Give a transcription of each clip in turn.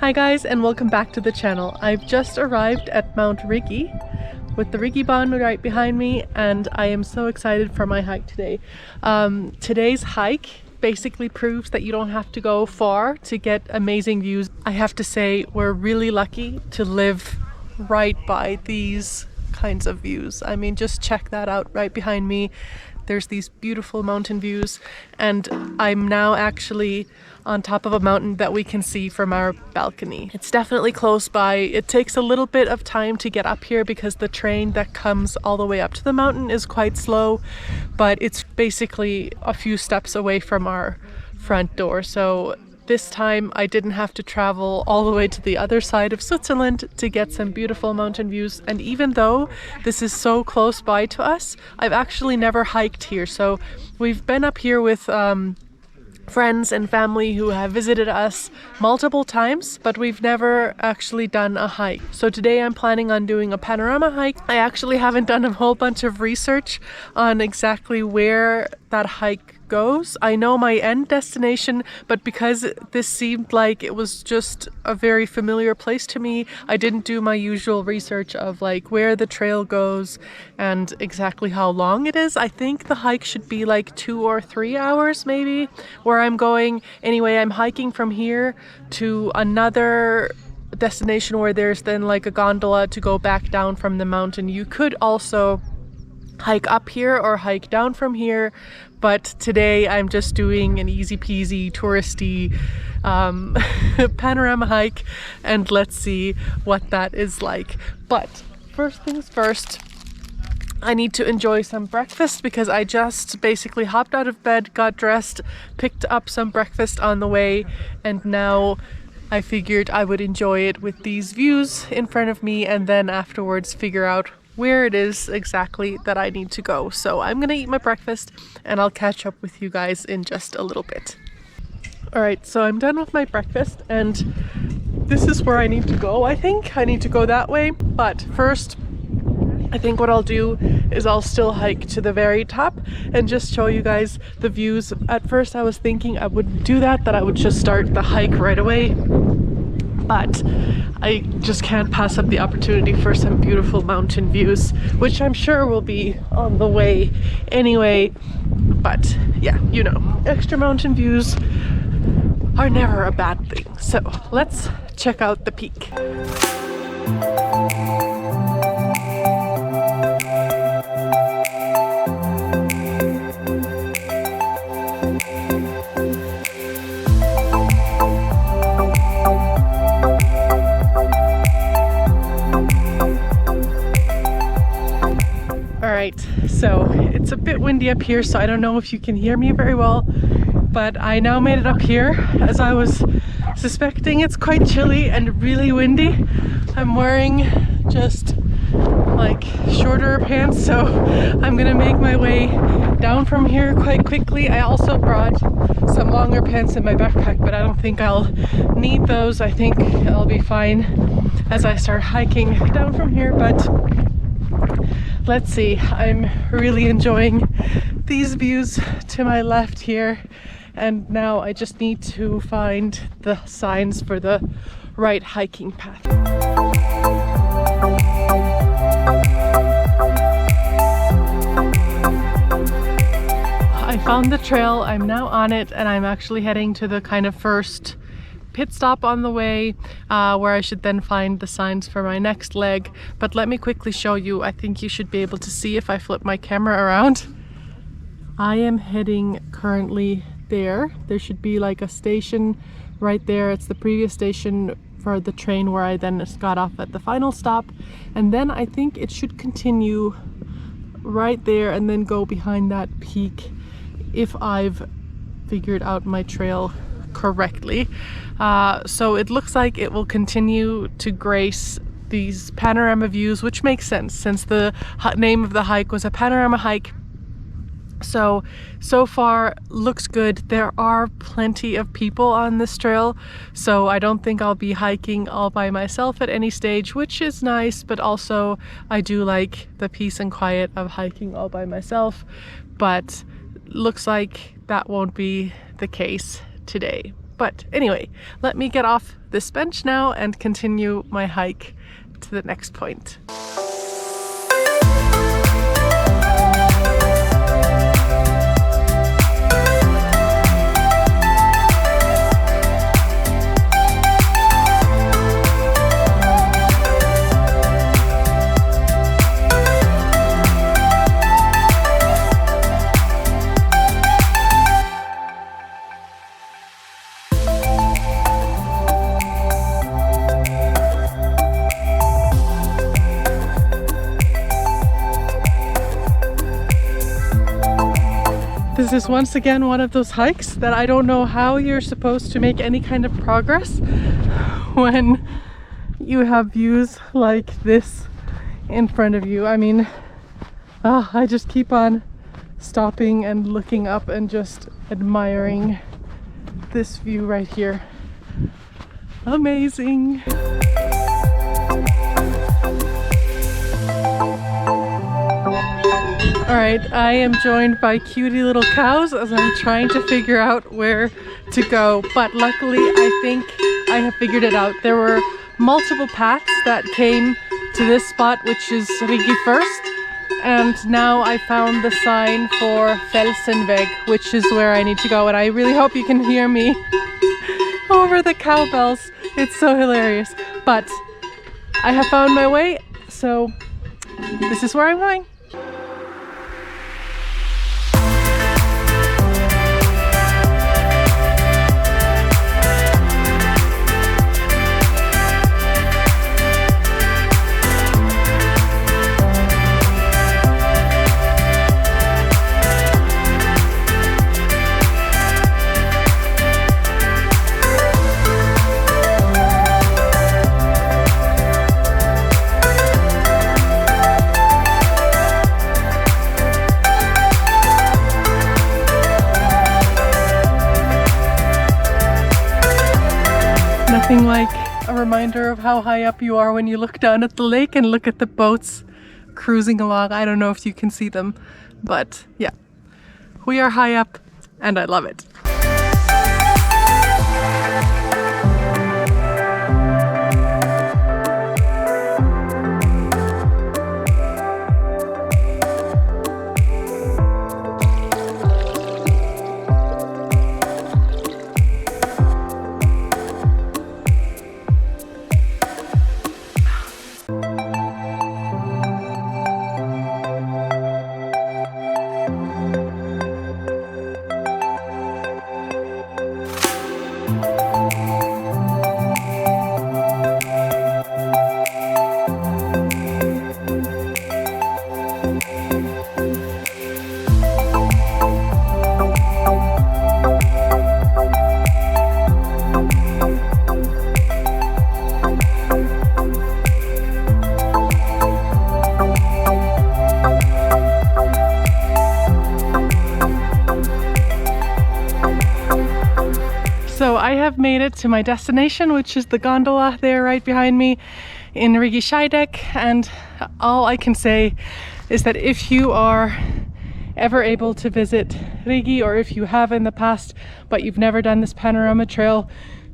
Hi guys, and welcome back to the channel. I've just arrived at Mount Rigi with the Rigi Bahn right behind me, and I am so excited for my hike today. Today's hike basically proves that you don't have to go far to get amazing views. I have to say we're really lucky to live right by these kinds of views. I mean, just check that out right behind me. There's these beautiful mountain views, and I'm now actually on top of a mountain that we can see from our balcony. It's definitely close by. It takes a little bit of time to get up here because the train that comes all the way up to the mountain is quite slow, but it's basically a few steps away from our front door. So this time I didn't have to travel all the way to the other side of Switzerland to get some beautiful mountain views. And even though this is so close by to us, I've actually never hiked here. So we've been up here with friends and family who have visited us multiple times, but we've never actually done a hike. So today I'm planning on doing a panorama hike. I actually haven't done a whole bunch of research on exactly where that hike goes. I know my end destination, but because this seemed like it was just a very familiar place to me, I didn't do my usual research of like where the trail goes and exactly how long it is. I think the hike should be like 2 or 3 hours maybe where I'm going. Anyway, I'm hiking from here to another destination where there's then like a gondola to go back down from the mountain. You could also hike up here or hike down from here, but today I'm just doing an easy peasy touristy panorama hike, and let's see what that is like. But first things first, I need to enjoy some breakfast because I just basically hopped out of bed, got dressed, picked up some breakfast on the way, and now I figured I would enjoy it with these views in front of me, and then afterwards figure out where it is exactly that I need to go. So I'm gonna eat my breakfast and I'll catch up with you guys in just a little bit. Alright, so I'm done with my breakfast and this is where I need to go. I think I need to go that way, but first I think what I'll do is I'll still hike to the very top and just show you guys the views. At first I was thinking I wouldn't do that I would just start the hike right away, but I just can't pass up the opportunity for some beautiful mountain views, which I'm sure will be on the way anyway. But yeah, you know, extra mountain views are never a bad thing. So let's check out the peak. So it's a bit windy up here, so I don't know if you can hear me very well, but I now made it up here. As I was suspecting, it's quite chilly and really windy. I'm wearing just like shorter pants, so I'm gonna make my way down from here quite quickly. I also brought some longer pants in my backpack, but I don't think I'll need those. I think I'll be fine as I start hiking down from here, but let's see. I'm really enjoying these views to my left here, and now I just need to find the signs for the right hiking path. I found the trail, I'm now on it, and I'm actually heading to the kind of first pit stop on the way, where I should then find the signs for my next leg. But let me quickly show you. I think you should be able to see if I flip my camera around. I am heading currently there. There should be like a station right there. It's the previous station for the train where I then got off at the final stop, and then I think it should continue right there and then go behind that peak if I've figured out my trail correctly. So it looks like it will continue to grace these panorama views, which makes sense since the name of the hike was a panorama hike. So far looks good. There are plenty of people on this trail, so I don't think I'll be hiking all by myself at any stage, which is nice, but also I do like the peace and quiet of hiking all by myself. But looks like that won't be the case today. But anyway, let me get off this bench now and continue my hike to the next point. This is once again one of those hikes that I don't know how you're supposed to make any kind of progress when you have views like this in front of you. I mean, I just keep on stopping and looking up and just admiring this view right here. Amazing! Alright, I am joined by cutie little cows as I'm trying to figure out where to go, but luckily I think I have figured it out. There were multiple paths that came to this spot, which is Rigi First, and now I found the sign for Felsenweg, which is where I need to go, and I really hope you can hear me over the cowbells. It's so hilarious, but I have found my way, so this is where I'm going. Nothing like a reminder of how high up you are when you look down at the lake and look at the boats cruising along. I don't know if you can see them, but yeah, we are high up and I love it. So I have made it to my destination, which is the gondola there right behind me in Rigi Scheidegg, and all I can say is that if you are ever able to visit Rigi, or if you have in the past but you've never done this panorama trail,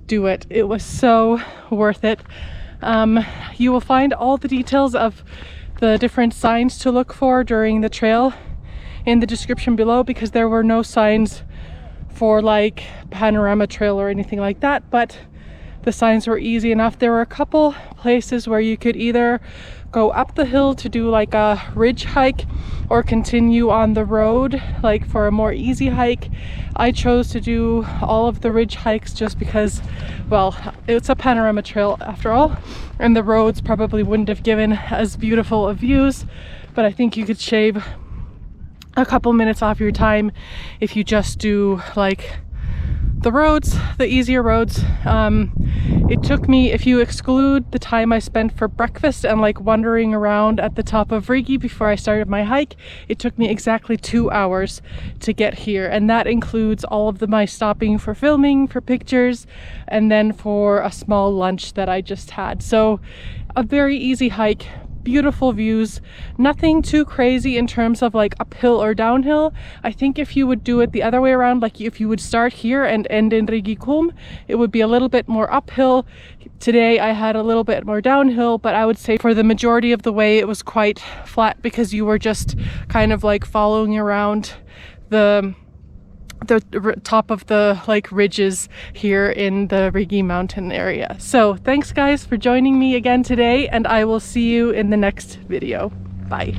do it. It was so worth it. You will find all the details of the different signs to look for during the trail in the description below, because there were no signs for like panorama trail or anything like that, but the signs were easy enough. There were a couple places where you could either go up the hill to do like a ridge hike or continue on the road like for a more easy hike. I chose to do all of the ridge hikes just because, well, it's a panorama trail after all, and the roads probably wouldn't have given as beautiful of views, but I think you could shave a couple minutes off your time if you just do like the roads, the easier roads. It took me, if you exclude the time I spent for breakfast and like wandering around at the top of Rigi before I started my hike, it took me exactly 2 hours to get here, and that includes all of my stopping for filming, for pictures, and then for a small lunch that I just had. So a very easy hike, beautiful views, nothing too crazy in terms of like uphill or downhill. I think if you would do it the other way around, like if you would start here and end in Rigi Kulm, it would be a little bit more uphill. Today I had a little bit more downhill, but I would say for the majority of the way it was quite flat because you were just kind of like following around the top of the like ridges here in the Rigi mountain area. So thanks guys for joining me again today, and I will see you in the next video. Bye.